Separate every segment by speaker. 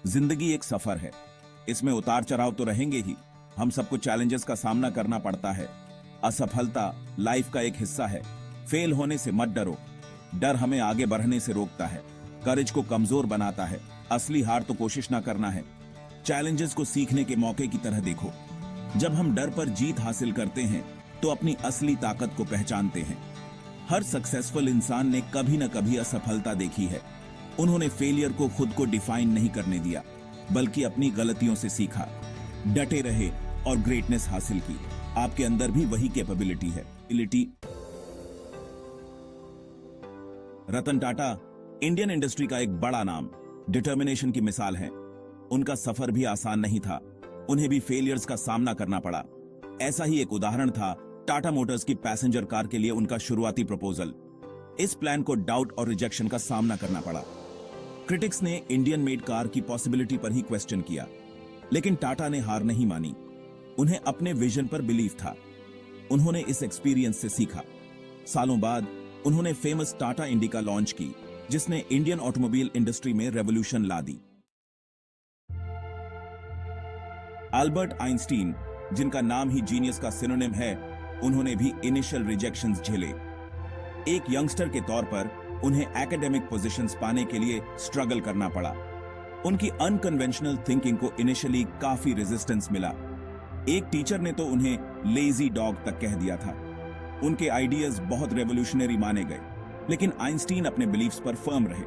Speaker 1: जिंदगी एक सफर है। इसमें उतार चढ़ाव तो रहेंगे ही। हम सबको चैलेंजेस का सामना करना पड़ता है। असफलता लाइफ का एक हिस्सा है। फेल होने से मत डरो। डर हमें आगे बढ़ने से रोकता है, करेज को कमजोर बनाता है। असली हार तो कोशिश ना करना है। चैलेंजेस को सीखने के मौके की तरह देखो। जब हम डर पर जीत हासिल करते हैं तो अपनी असली ताकत को पहचानते हैं। हर सक्सेसफुल इंसान ने कभी न कभी असफलता देखी है। उन्होंने फेलियर को खुद को डिफाइन नहीं करने दिया, बल्कि अपनी गलतियों से सीखा, डटे रहे और ग्रेटनेस हासिल की। आपके अंदर भी वही कैपेबिलिटी है। रतन टाटा इंडियन इंडस्ट्री का एक बड़ा नाम, डिटर्मिनेशन की मिसाल है। उनका सफर भी आसान नहीं था। उन्हें भी फेलियर्स का सामना करना पड़ा। ऐसा ही एक उदाहरण था टाटा मोटर्स की पैसेंजर कार के लिए उनका शुरुआती प्रपोजल। इस प्लान को डाउट और रिजेक्शन का सामना करना पड़ा। क्रिटिक्स ने इंडियन मेड कार की पॉसिबिलिटी पर ही क्वेश्चन किया, लेकिन टाटा ने हार नहीं मानी। उन्हें अपने विजन पर बिलीव था। उन्होंने इस एक्सपीरियंस से सीखा। सालों बाद उन्होंने फेमस टाटा इंडिका लॉन्च की, जिसने इंडियन ऑटोमोबाइल इंडस्ट्री में रेवोल्यूशन ला दी। अल्बर्ट आइंस्टीन, जिनका नाम ही जीनियस का सिनोनिम है, उन्होंने भी इनिशियल रिजेक्शंस झेले। एक यंगस्टर के तौर पर उन्हें एकेडमिक पोजीशंस पाने के लिए स्ट्रगल करना पड़ा। उनकी अनकन्वेंशनल थिंकिंग को इनिशियली काफी रेजिस्टेंस मिला। एक टीचर ने तो उन्हें लेजी डॉग तक कह दिया था। उनके आइडियाज बहुत रेवोल्यूशनरी माने गए, लेकिन आइंस्टीन अपने बिलीफ्स पर फर्म रहे।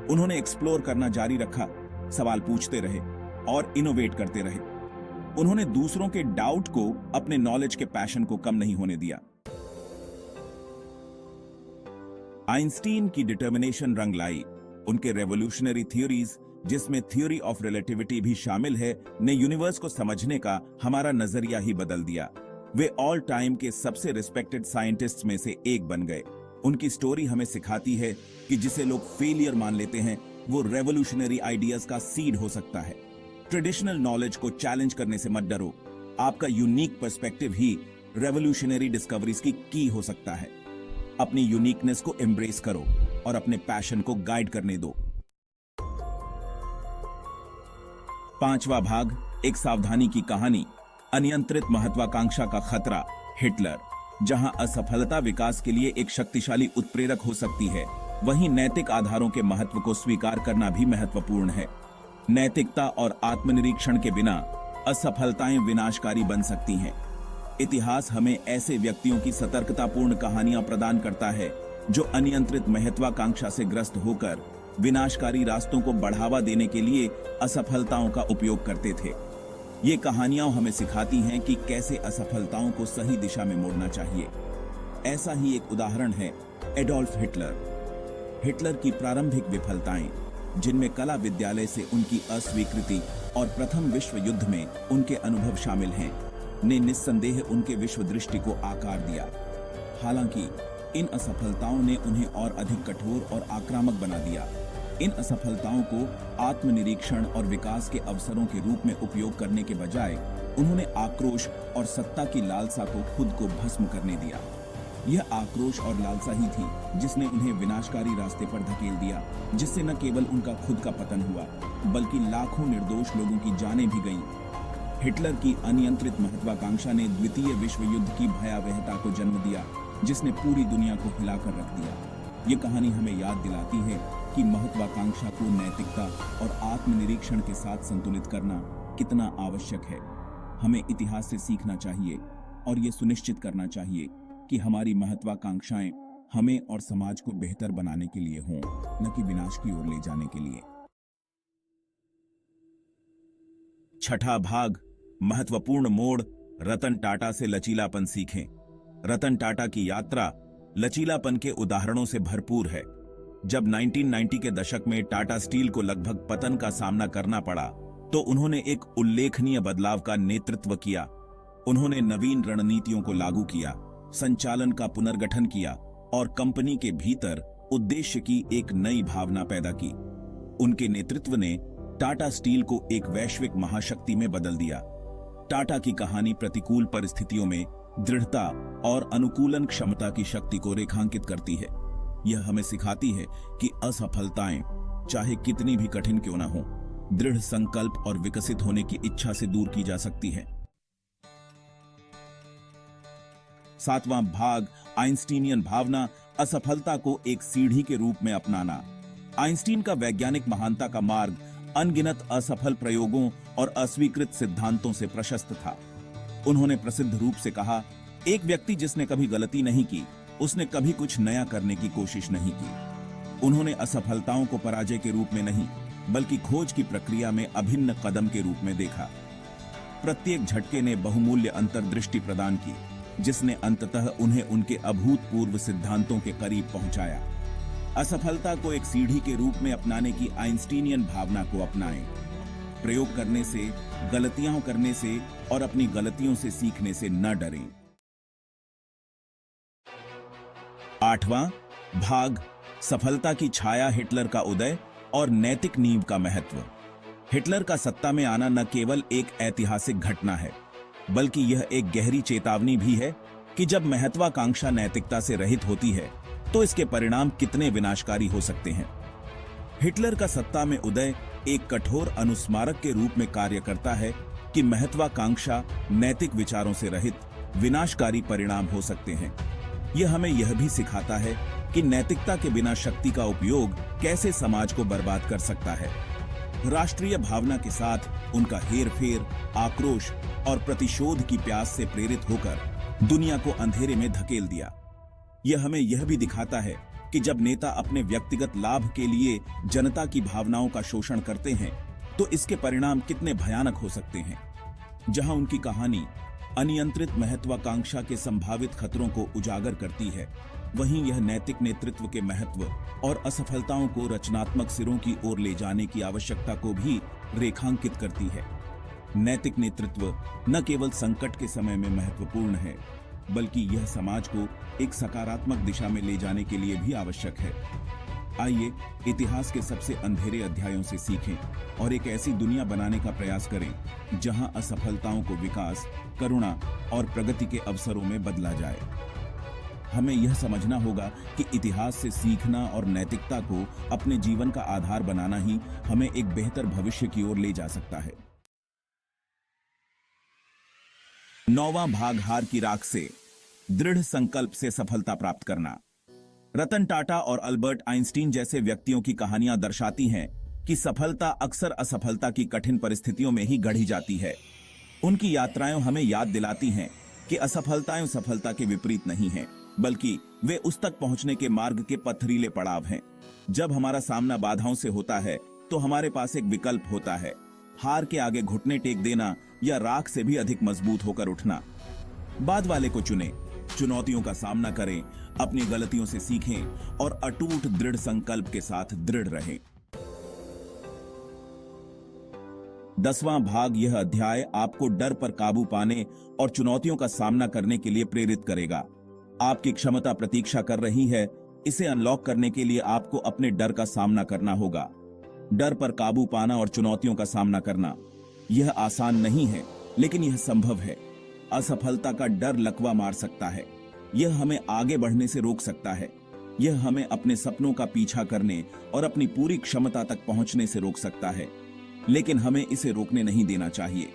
Speaker 1: उन्होंने एक्सप्लोर करना जारी रखा, सवाल पूछते रहे और इनोवेट करते रहे। उन्होंने दूसरों के डाउट को अपने नॉलेज के पैशन को कम नहीं होने दिया। आइंस्टीन की डिटर्मिनेशन रंग लाई। उनके रेवोल्यूशनरी थ्योरीज, जिसमें थ्योरी ऑफ रिलेटिविटी भी शामिल है, ने यूनिवर्स को समझने का हमारा नजरिया ही बदल दिया। वे ऑल टाइम के सबसे रिस्पेक्टेड साइंटिस्ट्स में से एक बन गए। उनकी स्टोरी हमें सिखाती है कि जिसे लोग फेलियर मान लेते हैं, वो रेवोल्यूशनरी आइडियाज का सीड हो सकता है। ट्रेडिशनल नॉलेज को चैलेंज करने से मत डरो। आपका यूनिक पर्सपेक्टिव ही रेवोल्यूशनरी डिस्कवरीज की की हो सकता है। अपनी यूनिकनेस को एम्ब्रेस करो और अपने पैशन को गाइड करने दो। 5वां भाग, एक सावधानी की कहानी। अनियंत्रित महत्वाकांक्षा का खतरा। हिटलर। जहां असफलता विकास के लिए एक शक्तिशाली उत्प्रेरक हो सकती है, वहीं नैतिक आधारों के महत्व को स्वीकार करना भी महत्वपूर्ण है। नैतिकता और आत्मनिरीक्षण के बिना असफलताएं विनाशकारी बन सकती हैं। इतिहास हमें ऐसे व्यक्तियों की सतर्कतापूर्ण कहानियां प्रदान करता है जो अनियंत्रित महत्वाकांक्षा से ग्रस्त होकर विनाशकारी रास्तों को बढ़ावा देने के लिए असफलताओं का उपयोग करते थे। ये कहानियां हमें सिखाती हैं कि कैसे असफलताओं को सही दिशा में मोड़ना चाहिए। ऐसा ही एक उदाहरण है एडोल्फ हिटलर। हिटलर की प्रारंभिक विफलताएं, जिनमें कला विद्यालय से उनकी अस्वीकृति और प्रथम विश्व युद्ध में उनके अनुभव शामिल हैं, ने निस्संदेह उनके विश्व दृष्टि को आकार दिया। हालांकि इन असफलताओं ने उन्हें और अधिक कठोर और आक्रामक बना दिया। इन असफलताओं को आत्मनिरीक्षण और विकास के अवसरों के रूप में उपयोग करने के बजाय उन्होंने आक्रोश और सत्ता की लालसा को खुद को भस्म करने दिया। यह आक्रोश और लालसा ही थी जिसने उन्हें विनाशकारी रास्ते पर धकेल दिया, जिससे न केवल उनका खुद का पतन हुआ, बल्कि लाखों निर्दोष लोगों की जानें भी गईं। हिटलर की अनियंत्रित महत्वाकांक्षा ने द्वितीय विश्व युद्ध की भयावहता को जन्म दिया, जिसने पूरी दुनिया को हिलाकर रख दिया। ये कहानी हमें याद दिलाती है कि महत्वाकांक्षा को नैतिकता और आत्मनिरीक्षण के साथ संतुलित करना कितना आवश्यक है। हमें इतिहास से सीखना चाहिए और ये सुनिश्चित करना चाहिए कि हमारी महत्वाकांक्षाएं हमें और समाज को बेहतर बनाने के लिए हों, न कि विनाश की ओर ले जाने के लिए। 6ठा भाग, महत्वपूर्ण मोड़। रतन टाटा से लचीलापन सीखें। रतन टाटा की यात्रा लचीलापन के उदाहरणों से भरपूर है। जब 1990 के दशक में टाटा स्टील को लगभग पतन का सामना करना पड़ा, तो उन्होंने एक उल्लेखनीय बदलाव का नेतृत्व किया। उन्होंने नवीन रणनीतियों को लागू किया, संचालन का पुनर्गठन किया और कंपनी के भीतर उद्देश्य की एक नई भावना पैदा की। उनके नेतृत्व ने टाटा स्टील को एक वैश्विक महाशक्ति में बदल दिया। टाटा की कहानी प्रतिकूल परिस्थितियों में दृढ़ता और अनुकूलन क्षमता की शक्ति को रेखांकित करती है। यह हमें सिखाती है कि असफलताएं, चाहे कितनी भी कठिन क्यों न हो, दृढ़ संकल्प और विकसित होने की इच्छा से दूर की जा सकती है। 7वां भाग, आइंस्टीनियन भावना, असफलता को एक सीढ़ी के रूप में अपनाना। आइंस्टीन का वैज्ञानिक महानता का मार्ग अनगिनत असफल प्रयोगों और अस्वीकृत सिद्धांतों से प्रशस्त था। उन्होंने प्रसिद्ध रूप से कहा, एक व्यक्ति जिसने कभी गलती नहीं की, उसने कभी कुछ नया करने की कोशिश नहीं की। उन्होंने असफलताओं को पराजय के रूप में नहीं, बल्कि खोज की प्रक्रिया में अभिन्न कदम के रूप में देखा। प्रत्येक झटके ने बहुमूल्य अंतर्दृष्टि प्रदान की, जिसने अंततः उन्हें उनके अभूतपूर्व सिद्धांतों के करीब पहुंचाया। असफलता को एक सीढ़ी के रूप में अपनाने की आइंस्टीनियन भावना को अपनाएं। प्रयोग करने से, गलतियां करने से और अपनी गलतियों से सीखने से न डरें। 8वां भाग, सफलता की छाया, हिटलर का उदय और नैतिक नींव का महत्व। हिटलर का सत्ता में आना न केवल एक ऐतिहासिक घटना है, बल्कि यह एक गहरी चेतावनी भी है कि जब महत्वाकांक्षा नैतिकता से रहित होती है तो इसके परिणाम कितने विनाशकारी हो सकते हैं। हिटलर का सत्ता में उदय एक कठोर अनुस्मारक के रूप में कार्य करता है कि महत्वाकांक्षा नैतिक विचारों से रहित विनाशकारी परिणाम हो सकते हैं। यह हमें यह भी सिखाता है कि नैतिकता के बिना शक्ति का उपयोग कैसे समाज को बर्बाद कर सकता है। राष्ट्रीय भावना के साथ उनका हेरफेर, आक्रोश और प्रतिशोध की प्यास से प्रेरित होकर दुनिया को अंधेरे में धकेल दिया। यह हमें यह भी दिखाता है कि जब नेता अपने व्यक्तिगत लाभ के लिए जनता की भावनाओं का शोषण करते हैं तो इसके परिणाम कितने भयानक हो सकते हैं। जहां उनकी कहानी अनियंत्रित महत्वाकांक्षा के संभावित खतरों को उजागर करती है, वहीं यह नैतिक नेतृत्व के महत्व और असफलताओं को रचनात्मक सिरों की ओर ले जाने की आवश्यकता को भी रेखांकित करती है। नैतिक नेतृत्व न केवल संकट के समय में महत्वपूर्ण है, बल्कि यह समाज को एक सकारात्मक दिशा में ले जाने के लिए भी आवश्यक है। आइए इतिहास के सबसे अंधेरे अध्यायों से सीखें और एक ऐसी दुनिया बनाने का प्रयास करें जहां असफलताओं को विकास, करुणा और प्रगति के अवसरों में बदला जाए। हमें यह समझना होगा कि इतिहास से सीखना और नैतिकता को अपने जीवन का आधार बनाना ही हमें एक बेहतर भविष्य की ओर ले जा सकता है। 9वां भाग, हार की राख से, दृढ़ संकल्प से सफलता प्राप्त करना। रतन टाटा और अल्बर्ट आइंस्टीन जैसे व्यक्तियों की कहानियां दर्शाती हैं कि सफलता अक्सर असफलता की कठिन परिस्थितियों में ही गढ़ी जाती है। उनकी यात्राएं हमें याद दिलाती हैं कि असफलताएं सफलता के विपरीत नहीं हैं, बल्कि वे उस तक पहुंचने के मार्ग के पथरीले पड़ाव हैं। जब हमारा सामना बाधाओं से होता है तो हमारे पास एक विकल्प होता है, हार के आगे घुटने टेक देना या राख से भी अधिक मजबूत होकर उठना। बाद वाले को चुनें, चुनौतियों का सामना करें, अपनी गलतियों से सीखें और अटूट दृढ़ संकल्प के साथ दृढ़ रहें। 10वां भाग, यह अध्याय आपको डर पर काबू पाने और चुनौतियों का सामना करने के लिए प्रेरित करेगा। आपकी क्षमता प्रतीक्षा कर रही है। इसे अनलॉक करने के लिए आपको अपने डर का सामना करना होगा। डर पर काबू पाना और चुनौतियों का सामना करना, यह आसान नहीं है, लेकिन यह संभव है। असफलता का डर लकवा मार सकता है। यह हमें आगे बढ़ने से रोक सकता है। यह हमें अपने सपनों का पीछा करने और अपनी पूरी क्षमता तक पहुंचने से रोक सकता है, लेकिन हमें इसे रोकने नहीं देना चाहिए।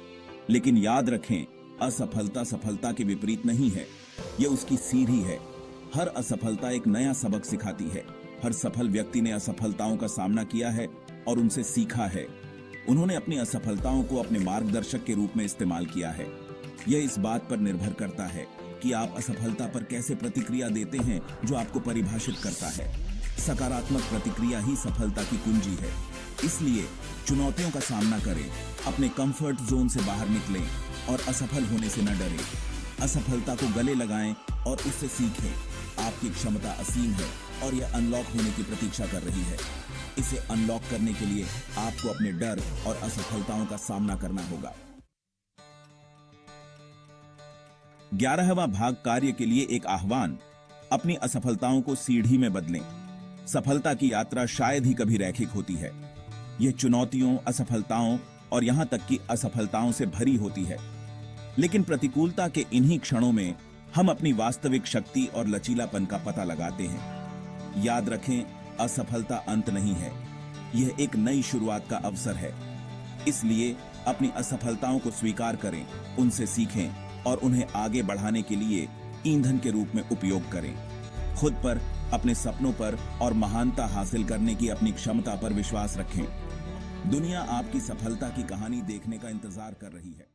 Speaker 1: लेकिन याद रखें, असफलता सफलता के विपरीत नहीं है, यह उसकी सीढ़ी है। हर असफलता एक नया सबक सिखाती है। हर सफल व्यक्ति ने असफलताओं का सामना किया है और उनसे सीखा है। उन्होंने अपनी असफलताओं को अपने मार्गदर्शक के रूप में इस्तेमाल किया है। यह इस बात पर निर्भर करता है कि आप असफलता पर कैसे प्रतिक्रिया देते हैं, जो आपको परिभाषित करता है। सकारात्मक प्रतिक्रिया ही सफलता की कुंजी है। इसलिए चुनौतियों का सामना करें, अपने कंफर्ट जोन से बाहर निकलें और असफल होने से न डरें। असफलता को गले लगाएं और उससे सीखें। आपकी क्षमता असीम है और यह अनलॉक होने की प्रतीक्षा कर रही है। इसे अनलॉक करने के लिए आपको अपने डर और असफलताओं का सामना करना होगा। 11वां भाग, कार्य के लिए एक आह्वान। अपनी असफलताओं को सीढ़ी में बदलें। सफलता की यात्रा शायद ही कभी रैखिक होती है। यह चुनौतियों, असफलताओं और यहां तक कि असफलताओं से भरी होती है। लेकिन प्रतिकूलता के इन्हीं क्षणों में हम अपनी वास्तविक शक्ति और लचीलापन का पता लगाते हैं। याद रखें, असफलता अंत नहीं है, यह एक नई शुरुआत का अवसर है। इसलिए अपनी असफलताओं को स्वीकार करें, उनसे सीखें और उन्हें आगे बढ़ाने के लिए ईंधन के रूप में उपयोग करें। खुद पर, अपने सपनों पर और महानता हासिल करने की अपनी क्षमता पर विश्वास रखें। दुनिया आपकी सफलता की कहानी देखने का इंतजार कर रही है।